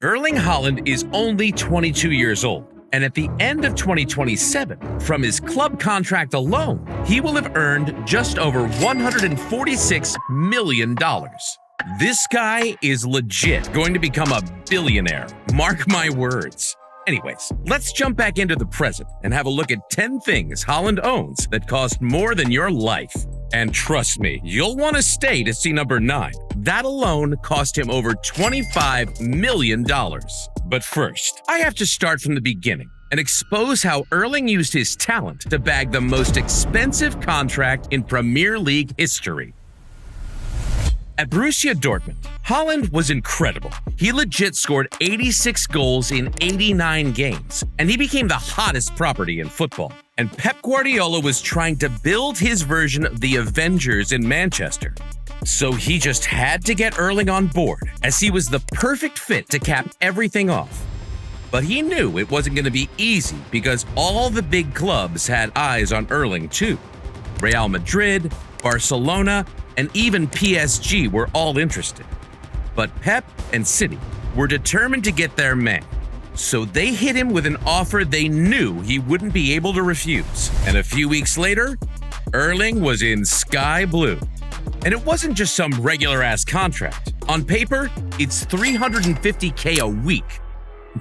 Erling Haaland is only 22 years old, and at the end of 2027, from his club contract alone, he will have earned just over $146 million. This guy is legit going to become a billionaire. Mark my words. Anyways, let's jump back into the present and have a look at 10 things Haaland owns that cost more than your life. And trust me, you'll want to stay to see number 9. That alone cost him over $25 million. But first, I have to start from the beginning and expose how Erling used his talent to bag the most expensive contract in Premier League history. At Borussia Dortmund, Haaland was incredible. He legit scored 86 goals in 89 games, and he became the hottest property in football. And Pep Guardiola was trying to build his version of the Avengers in Manchester. So he just had to get Erling on board, as he was the perfect fit to cap everything off. But he knew it wasn't going to be easy because all the big clubs had eyes on Erling too. Real Madrid, Barcelona, and even PSG were all interested. But Pep and City were determined to get their man. So they hit him with an offer they knew he wouldn't be able to refuse. And a few weeks later, Erling was in sky blue. And it wasn't just some regular-ass contract. On paper, it's $350K a week.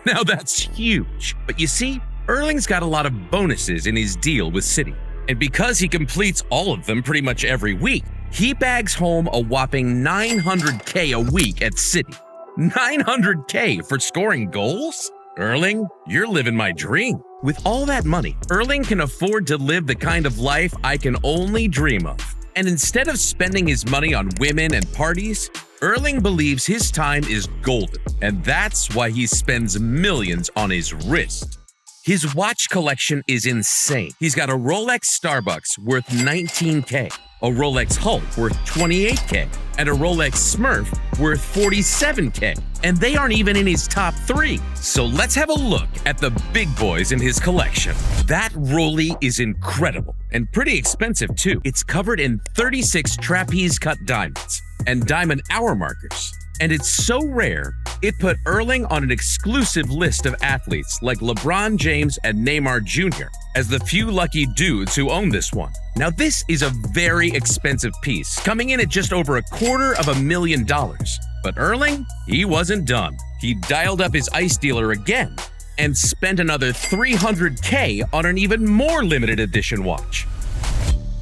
Now that's huge. But you see, Erling's got a lot of bonuses in his deal with City. And because he completes all of them pretty much every week, he bags home a whopping $900K a week at City. $900K for scoring goals? Erling, you're living my dream. With all that money, Erling can afford to live the kind of life I can only dream of. And instead of spending his money on women and parties, Erling believes his time is golden. And that's why he spends millions on his wrist. His watch collection is insane. He's got a Rolex Starbucks worth $19K, a Rolex Hulk worth $28K, and a Rolex Smurf worth $47K. And they aren't even in his top 3. So let's have a look at the big boys in his collection. That Rollie is incredible and pretty expensive too. It's covered in 36 trapeze cut diamonds and diamond hour markers. And it's so rare, it put Erling on an exclusive list of athletes like LeBron James and Neymar Jr. as the few lucky dudes who own this one. Now this is a very expensive piece, coming in at just over $250,000. But Erling, he wasn't done. He dialed up his ice dealer again and spent another $300K on an even more limited edition watch.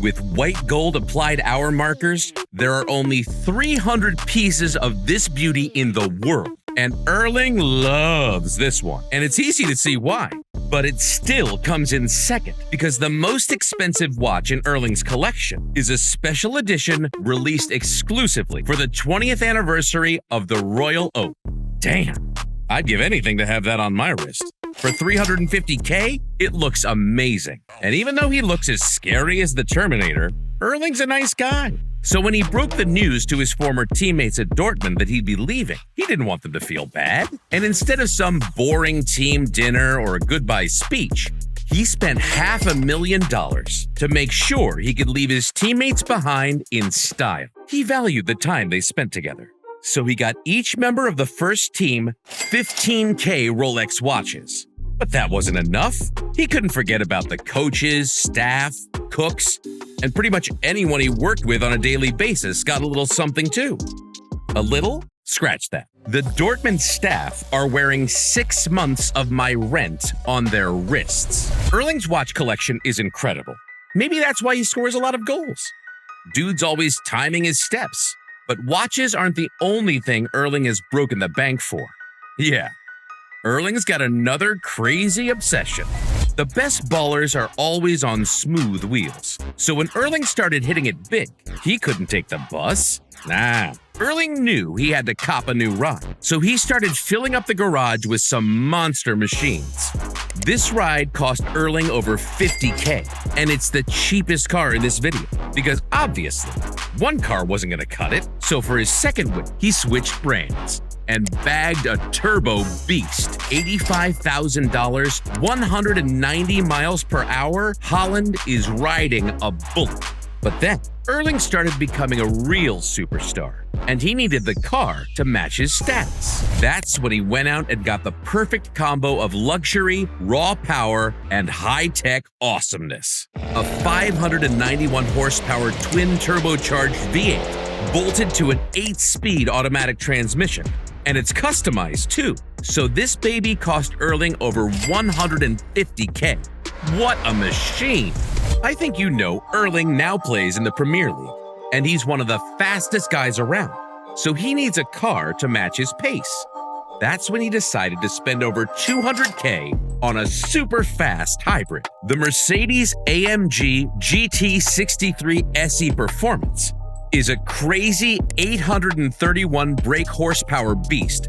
With white gold applied hour markers, there are only 300 pieces of this beauty in the world. And Erling loves this one. And it's easy to see why. But it still comes in second because the most expensive watch in Erling's collection is a special edition released exclusively for the 20th anniversary of the Royal Oak. Damn, I'd give anything to have that on my wrist. For $350K, it looks amazing. And even though he looks as scary as the Terminator, Erling's a nice guy. So when he broke the news to his former teammates at Dortmund that he'd be leaving, he didn't want them to feel bad. And instead of some boring team dinner or a goodbye speech, he spent $500,000 to make sure he could leave his teammates behind in style. He valued the time they spent together. So he got each member of the first team 15K Rolex watches. But that wasn't enough. He couldn't forget about the coaches, staff, cooks, and pretty much anyone he worked with on a daily basis got a little something too. A little? Scratch that. The Dortmund staff are wearing 6 months of my rent on their wrists. Erling's watch collection is incredible. Maybe that's why he scores a lot of goals. Dude's always timing his steps. But watches aren't the only thing Erling has broken the bank for. Yeah, Erling's got another crazy obsession. The best ballers are always on smooth wheels. So when Erling started hitting it big, he couldn't take the bus. Nah, Erling knew he had to cop a new ride. So he started filling up the garage with some monster machines. This ride cost Erling over $50K, and it's the cheapest car in this video because obviously one car wasn't going to cut it. So for his second whip, he switched brands and bagged a turbo beast. $85,000, 190 miles per hour. Haaland is riding a bullet. But then, Erling started becoming a real superstar. and he needed the car to match his status. That's when he went out and got the perfect combo of luxury, raw power, and high-tech awesomeness. A 591 horsepower twin-turbocharged V8 bolted to an 8-speed automatic transmission. And it's customized too, so this baby cost Erling over $150K. What a machine! I think you know Erling now plays in the Premier League, and he's one of the fastest guys around, so he needs a car to match his pace. That's when he decided to spend over $200K on a super fast hybrid. The Mercedes-AMG GT63 SE Performance is a crazy 831 brake horsepower beast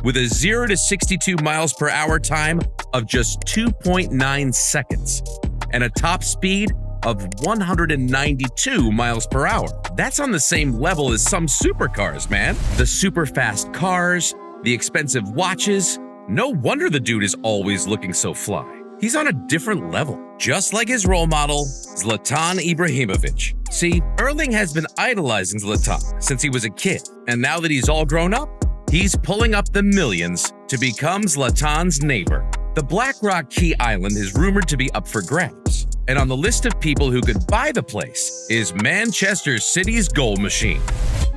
with a 0 to 62 miles per hour time of just 2.9 seconds and a top speed of 192 miles per hour. That's on the same level as some supercars, man. The super fast cars, the expensive watches. No wonder the dude is always looking so fly. He's on a different level, just like his role model, Zlatan Ibrahimovic. See, Erling has been idolizing Zlatan since he was a kid, and now that he's all grown up, he's pulling up the millions to become Zlatan's neighbor. The Black Rock Key Island is rumored to be up for grabs, and on the list of people who could buy the place is Manchester City's goal machine.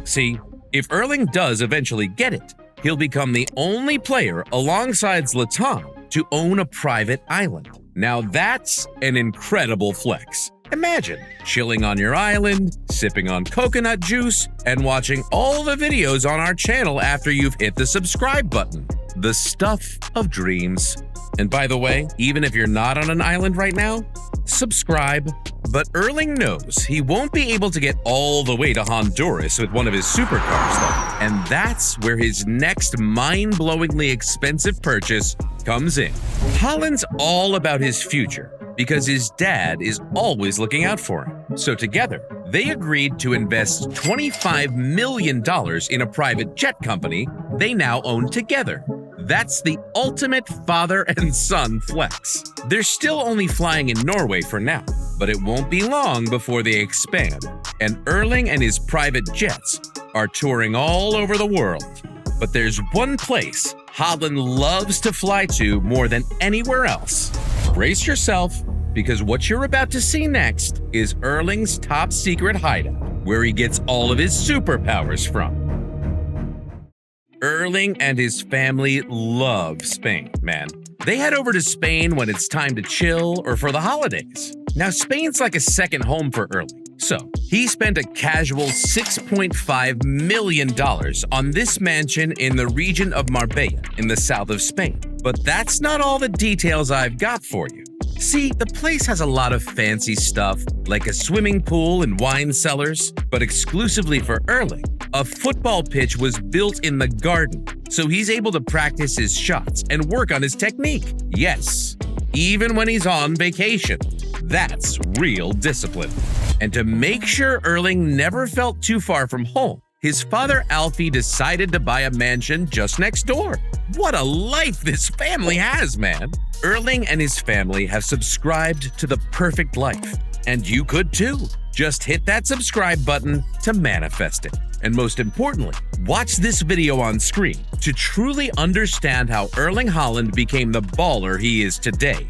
See, if Erling does eventually get it, he'll become the only player alongside Zlatan to own a private island. Now that's an incredible flex. Imagine chilling on your island, sipping on coconut juice, and watching all the videos on our channel after you've hit the subscribe button. The stuff of dreams. And by the way, even if you're not on an island right now, subscribe. But Erling knows he won't be able to get all the way to Honduras with one of his supercars though. And that's where his next mind-blowingly expensive purchase comes in. Haaland's all about his future because his dad is always looking out for him. So together, they agreed to invest $25 million in a private jet company they now own together. That's the ultimate father and son flex. They're still only flying in Norway for now, but it won't be long before they expand, and Erling and his private jets are touring all over the world. But there's one place Haaland loves to fly to more than anywhere else. Brace yourself, because what you're about to see next is Erling's top secret hideout, where he gets all of his superpowers from. Erling and his family love Spain, man. They head over to Spain when it's time to chill or for the holidays. Now, Spain's like a second home for Erling. So, he spent a casual $6.5 million on this mansion in the region of Marbella in the south of Spain. But that's not all the details I've got for you. See, the place has a lot of fancy stuff, like a swimming pool and wine cellars, but exclusively for Erling, a football pitch was built in the garden, so he's able to practice his shots and work on his technique. Yes, even when he's on vacation. That's real discipline. And to make sure Erling never felt too far from home, his father Alfie decided to buy a mansion just next door. What a life this family has, man! Erling and his family have subscribed to the perfect life, and you could too. Just hit that subscribe button to manifest it. And most importantly, watch this video on screen to truly understand how Erling Haaland became the baller he is today.